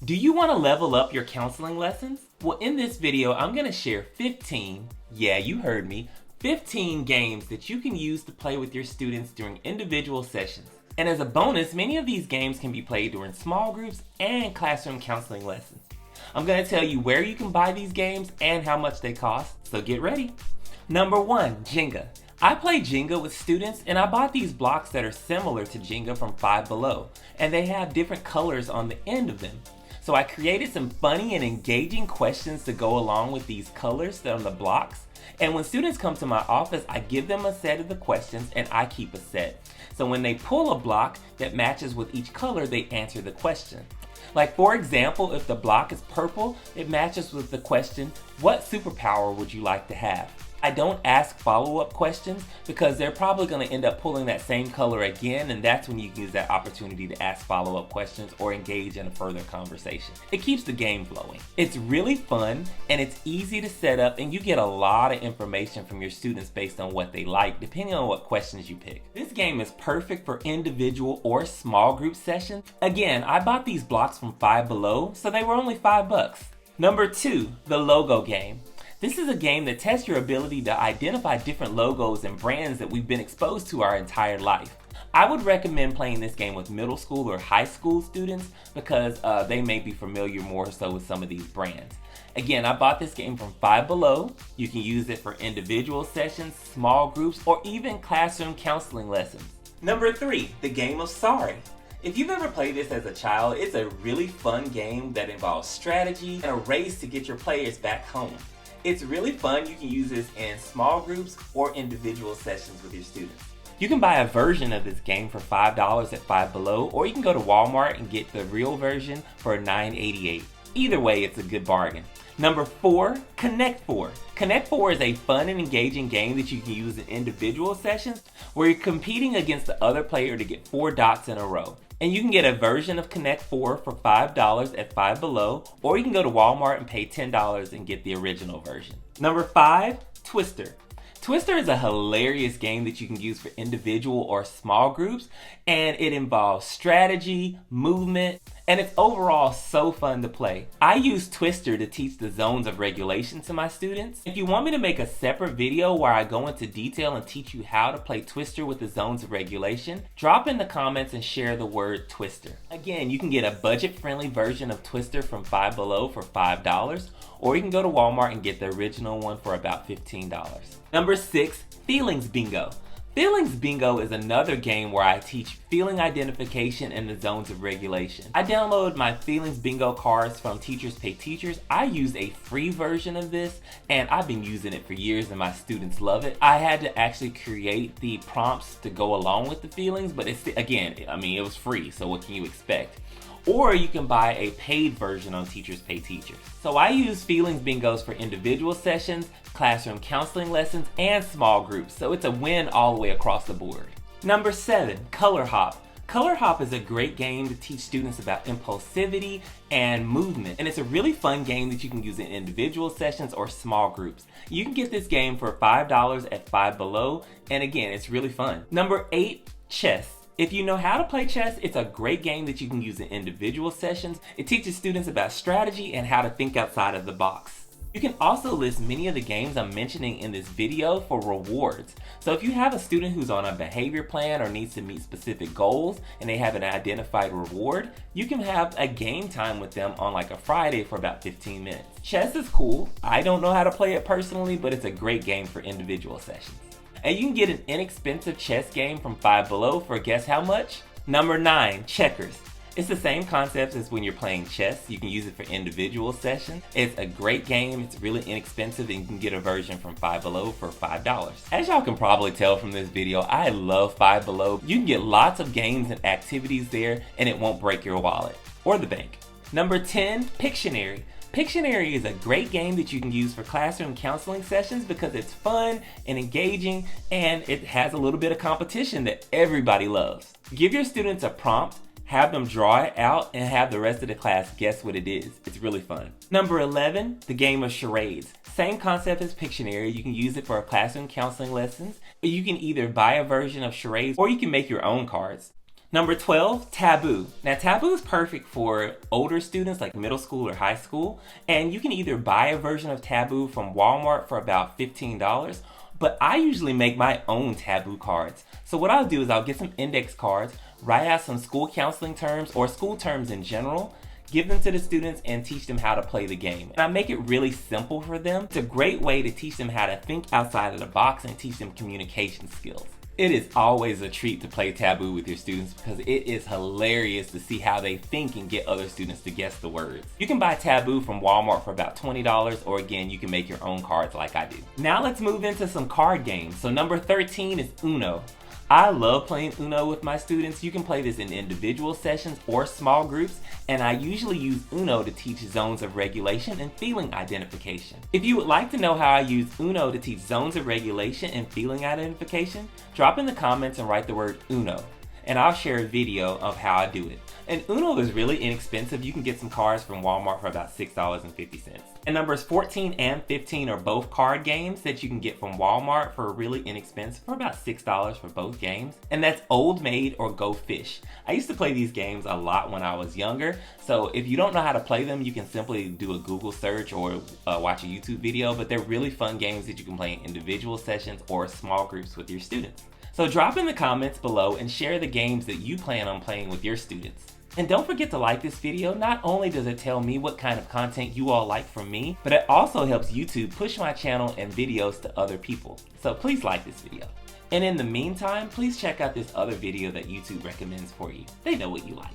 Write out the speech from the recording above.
Do you want to level up your counseling lessons? Well, in this video, I'm going to share 15, yeah, you heard me, 15 games that you can use to play with your students during individual sessions. And as a bonus, many of these games can be played during small groups and classroom counseling lessons. I'm going to tell you where you can buy these games and how much they cost, so get ready. Number 1, Jenga. I play Jenga with students and I bought these blocks that are similar to Jenga from Five Below, and they have different colors on the end of them. So I created some funny and engaging questions to go along with these colors on the blocks. And when students come to my office, I give them a set of the questions and I keep a set. So when they pull a block that matches with each color, they answer the question. Like for example, if the block is purple, it matches with the question, what superpower would you like to have? I don't ask follow-up questions because they're probably going to end up pulling that same color again, and that's when you can use that opportunity to ask follow-up questions or engage in a further conversation. It keeps the game flowing. It's really fun and it's easy to set up, and you get a lot of information from your students based on what they like, depending on what questions you pick. This game is perfect for individual or small group sessions. Again, I bought these blocks from Five Below, so they were only $5. Number 2, the logo game. This is a game that tests your ability to identify different logos and brands that we've been exposed to our entire life. I would recommend playing this game with middle school or high school students because they may be familiar more so with some of these brands. Again, I bought this game from Five Below. You can use it for individual sessions, small groups, or even classroom counseling lessons. Number 3, the game of Sorry. If you've ever played this as a child, it's a really fun game that involves strategy and a race to get your players back home. It's really fun. You can use this in small groups or individual sessions with your students. You can buy a version of this game for $5 at Five Below, or you can go to Walmart and get the real version for $9.88. Either way, it's a good bargain. Number 4, Connect 4. Connect 4 is a fun and engaging game that you can use in individual sessions where you're competing against the other player to get 4 dots in a row. And you can get a version of Connect 4 for $5 at Five Below, or you can go to Walmart and pay $10 and get the original version. Number 5, Twister. Twister is a hilarious game that you can use for individual or small groups, and it involves strategy, movement, and it's overall so fun to play. I use Twister to teach the zones of regulation to my students. If you want me to make a separate video where I go into detail and teach you how to play Twister with the zones of regulation, drop in the comments and share the word Twister. Again, you can get a budget-friendly version of Twister from Five Below for $5, or you can go to Walmart and get the original one for about $15. Number 6, Feelings Bingo. Feelings Bingo is another game where I teach feeling identification and the zones of regulation. I downloaded my Feelings Bingo cards from Teachers Pay Teachers. I use a free version of this and I've been using it for years and my students love it. I had to actually create the prompts to go along with the feelings, but it's, again, it was free, so what can you expect? Or you can buy a paid version on Teachers Pay Teachers. So I use Feelings Bingos for individual sessions, classroom counseling lessons, and small groups. So it's a win all the way across the board. Number 7, Color Hop. Color Hop is a great game to teach students about impulsivity and movement. And it's a really fun game that you can use in individual sessions or small groups. You can get this game for $5 at Five Below. And again, it's really fun. Number 8, Chess. If you know how to play chess, it's a great game that you can use in individual sessions. It teaches students about strategy and how to think outside of the box. You can also list many of the games I'm mentioning in this video for rewards. So if you have a student who's on a behavior plan or needs to meet specific goals and they have an identified reward, you can have a game time with them on like a Friday for about 15 minutes. Chess is cool. I don't know how to play it personally, but it's a great game for individual sessions. And you can get an inexpensive chess game from Five Below for guess how much? Number 9, Checkers. It's the same concept as when you're playing chess. You can use it for individual sessions. It's a great game, it's really inexpensive, and you can get a version from Five Below for $5. As y'all can probably tell from this video, I love Five Below. You can get lots of games and activities there, and it won't break your wallet or the bank. Number 10, Pictionary. Pictionary is a great game that you can use for classroom counseling sessions because it's fun and engaging and it has a little bit of competition that everybody loves. Give your students a prompt, have them draw it out, and have the rest of the class guess what it is. It's really fun. Number 11, the game of charades. Same concept as Pictionary. You can use it for classroom counseling lessons. You can either buy a version of charades or you can make your own cards. Number 12, taboo. Now taboo is perfect for older students like middle school or high school, and you can either buy a version of taboo from Walmart for about $15, but I usually make my own taboo cards. So what I'll do is I'll get some index cards, write out some school counseling terms or school terms in general, give them to the students and teach them how to play the game. And I make it really simple for them. It's a great way to teach them how to think outside of the box and teach them communication skills. It is always a treat to play taboo with your students because it is hilarious to see how they think and get other students to guess the words. You can buy taboo from Walmart for about $20, or again, you can make your own cards like I do. Now let's move into some card games. So number 13 is Uno. I love playing Uno with my students. You can play this in individual sessions or small groups, and I usually use Uno to teach zones of regulation and feeling identification. If you would like to know how I use Uno to teach zones of regulation and feeling identification, drop in the comments and write the word Uno, and I'll share a video of how I do it. And Uno is really inexpensive. You can get some cards from Walmart for about $6.50. And numbers 14 and 15 are both card games that you can get from Walmart for really inexpensive, for about $6 for both games. And that's Old Maid or Go Fish. I used to play these games a lot when I was younger. So if you don't know how to play them, you can simply do a Google search or watch a YouTube video. But they're really fun games that you can play in individual sessions or small groups with your students. So drop in the comments below and share the games that you plan on playing with your students. And don't forget to like this video. Not only does it tell me what kind of content you all like from me, but it also helps YouTube push my channel and videos to other people. So please like this video. And in the meantime, please check out this other video that YouTube recommends for you. They know what you like.